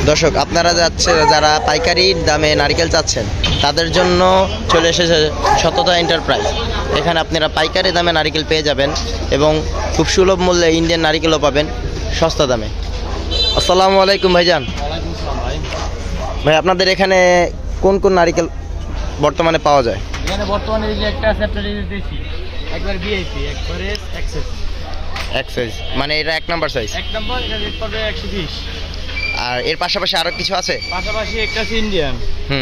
দর্শক আপনারা যারা পাইকারি দামে নারকেল চাচ্ছেন তাদের জন্য চলে এসেছে সততা এন্টারপ্রাইজ। এখানে আপনারা পাইকারি দামে নারকেল পেয়ে যাবেন এবং খুব সুলভ মূল্যে ইন্ডিয়ান নারকেলও পাবেন সস্তা দামে। আসসালামু আলাইকুম ভাইজান। ভাই আপনাদের এখানে কোন কোন নারকেল বর্তমানে পাওয়া যায়? এখানে বর্তমানে এই যে একটা আছে আপনার এই যে দেশি একবার ভিআইপি একবারে এক্সেস সাইজ, মানে এটা 1 নাম্বার সাইজ। 1 নম্বর এটা রেট পড়বে 120। আর এর পাশাপাশি আরো কিছু আছে? পাশাপাশি একটা আছে ইন্ডিয়ান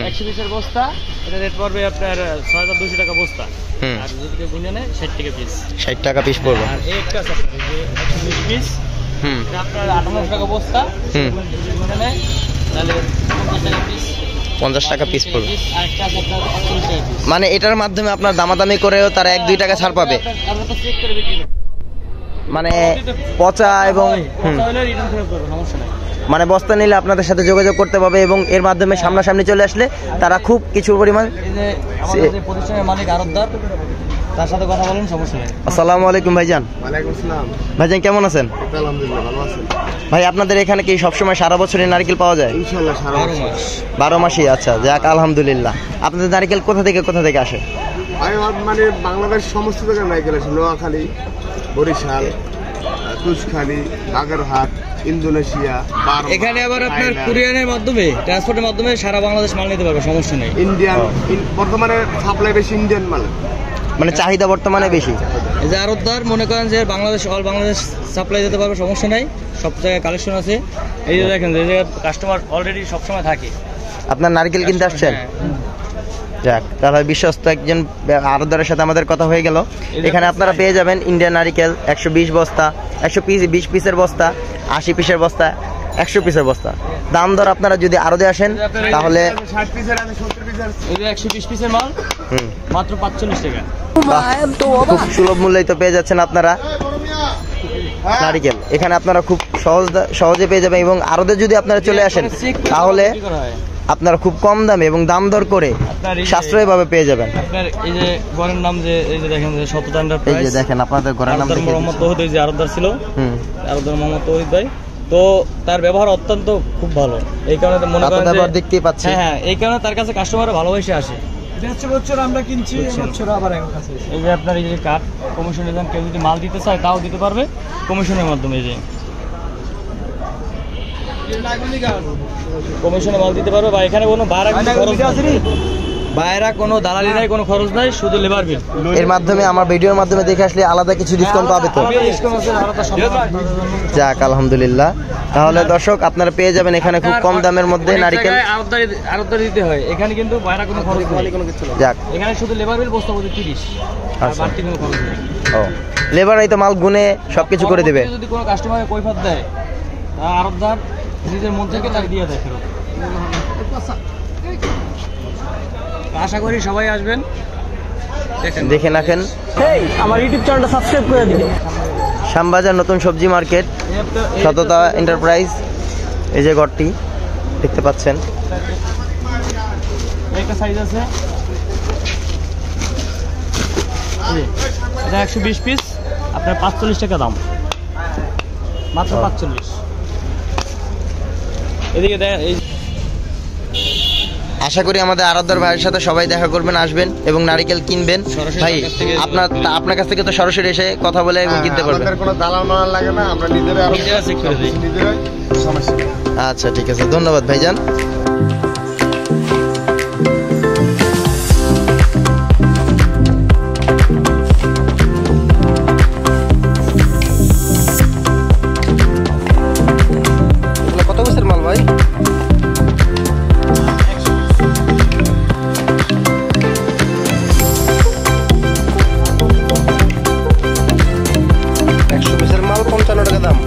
120 এর বস্তা, এটা রেট পড়বে আপনার 6200 টাকা বস্তা। আর যদি কেউ গুনে নেয় 60 টাকা পিস। 60 টাকা পিস পড়বে। আর এই একটা আছে আপনার এই যে 120 পিস, এটা আপনার 5800 টাকা বস্তা। যদি গুনে নেয় তাহলে 50 টাকা পিস। 50 টাকা পিস পড়বে। আর একটা আছে আপনার 48 টাকা পিস। মানে এটার মাধ্যমে আপনার দামাদামি করেও তারা 1-2 টাকা ছাড় পাবে। আমরা তো চেক করে বিক্রি করি। মানে পচা এবং মানে বস্তা নিলে আপনাদের সাথে যোগাযোগ করতে পারবে এবং এর মাধ্যমে সামনাসামনি চলে আসলে তারা খুব কিছু পরিমাণ। প্রতিষ্ঠানের মালিক আরতদার, তার সাথে কথা বলেন, সমস্যা নেই। আসসালামু আলাইকুম ভাইজান। ওয়ালাইকুম আসসালাম। ভাইজান কেমন আছেন? আলহামদুলিল্লাহ ভালো আছেন। ভাই আপনাদের এখানে কি সবসময় সারা বছরের নারকেল পাওয়া যায়? ইনশাআল্লাহ সারা বছর 12 মাসই। আচ্ছা যাক আলহামদুলিল্লাহ। আপনাদের নারকেল কোথা থেকে আসে? মানে বাংলাদেশ সমস্ত জায়গায় নারকেল আছে। নোয়াখালী, বরিশাল, তুষখালী, বাগেরহাট, ইন্দোনেশিয়া। এখানে আবার আপনার কুরিয়ারের মাধ্যমে, ট্রান্সপোর্টের মাধ্যমে সারা বাংলাদেশ মাল নিতে পারবে, সমস্যা নেই। ইন্ডিয়ান বর্তমানে সাপ্লাই বেশি ইন্ডিয়ান মাল, মানে চাহিদা বর্তমানে বেশি। এই যে আরতদার মনে করেন যে বাংলাদেশ অল বাংলাদেশ সাপ্লাই দিতে পারবে, সমস্যা নাই। সব জায়গায় কালেকশন আছে। এই যে দেখেন যে কাস্টমার অলরেডি সবসময় থাকে। আপনার নারকেল কিনতে আসছেন? যাক তাহলে বিশ্বস্ত একজন আরতদারের সাথে আমাদের কথা হয়ে গেল। এখানে আপনারা পেয়ে যাবেন ইন্ডিয়ান নারকেল 120 বস্তা, 120 পিসের বস্তা, 80 পিসের বস্তা, 100 পিসের বস্তা। দাম দর আপনারা যদি আরদে আসেন তাহলে 60 পিসের আছে, 70 পিসের আছে। এই যে 120 পিসের মাল মাত্র 45 টাকা। খুব সুলভ মূল্যে তো পেয়ে যাচ্ছেন আপনারা নারকেল। এখানে আপনারা খুব সহজে পেয়ে যাবেন এবং আরদে যদি আপনারা চলে আসেন তাহলে আপনারা খুব কম দামে এবং দাম দর করে সাশ্রয়ীভাবে পেয়ে যাবেন। আপনার এই যে ঘরের নাম যে এই যে দেখেন যে সততা এন্টারপ্রাইজ, এই যে দেখেন আপনাদের ঘরের নাম মোহাম্মদ তৌহিদ, এই যে আরতদার ছিল আরতদার মোহাম্মদ তৌহিদ ভাই। তো তার ব্যবহার অত্যন্ত খুব ভালো, এই কারণে মনে করেন ব্যবহার দেখতেই পাচ্ছেন। হ্যাঁ এই কারণে তার কাছে কাস্টমাররা ভালোবেসে আসে। বছর আমরা কিনছি, বছর আবার আমার কাছে। এই যে আপনার এই যে কার্ড কমিশন নিলাম, কেউ যদি মাল দিতে চায় তাও দিতে পারবে কমিশনের মাধ্যমে। এই যে কমিশনে মাল দিতে পারবে, বা এখানে কোনো বাইরা কোনো দালালি নাই, কোনো খরচ নাই, শুধু লেবার বিল। এর মাধ্যমে আমার ভিডিওর মাধ্যমে দেখে আসলে আলাদা কিছু ডিসকাউন্ট পাবে তো? যাক আলহামদুলিল্লাহ। তাহলে দর্শক আপনারা পেয়ে যাবেন এখানে খুব কম দামের মধ্যে নারকেল। আরতদারি দিতে হয়, এখানে কিন্তু বাইরা কোনো খরচ নেই। যাক এখানে শুধু লেবার বিল, বস্তা প্রতি 30, আর বাড়তি কোনো খরচ নেই। ও লেবারই তো মাল গুনে সবকিছু করে দেবে। যদি কোনো কাস্টমারে কৈফিয়ত দেয়, আরতদার নিজের মন থেকে তাকে দিয়ে দেয় ফেরত। আশা করি সবাই আসবেন, দেখে রাখেন। আমার ইউটিউব চ্যানেলটা সাবস্ক্রাইব করে দিন। শ্যামবাজার নতুন সবজি মার্কেট, সততা এন্টারপ্রাইজ। এই যে ঘরটি দেখতে পাচ্ছেন। একটা সাইজ আছে, এটা 120 পিস, আপনার 45 টাকা দাম, মাত্র 45। এদিকে আশা করি আমাদের আরাধ্যার ভাইয়ের সাথে সবাই দেখা করবেন, আসবেন এবং নারকেল কিনবেন। ভাই আপনার কাছ থেকে তো সরাসরি এসে কথা বলে এবং কিনতে পারবেন। কোনো দালাল মালাল লাগে না, আমরা নিজেরা চেক করে দিই। সমস্যা। আচ্ছা ঠিক আছে, ধন্যবাদ ভাইজান। কত বছর মাল ভাই? মাল 55 টাকা দাম।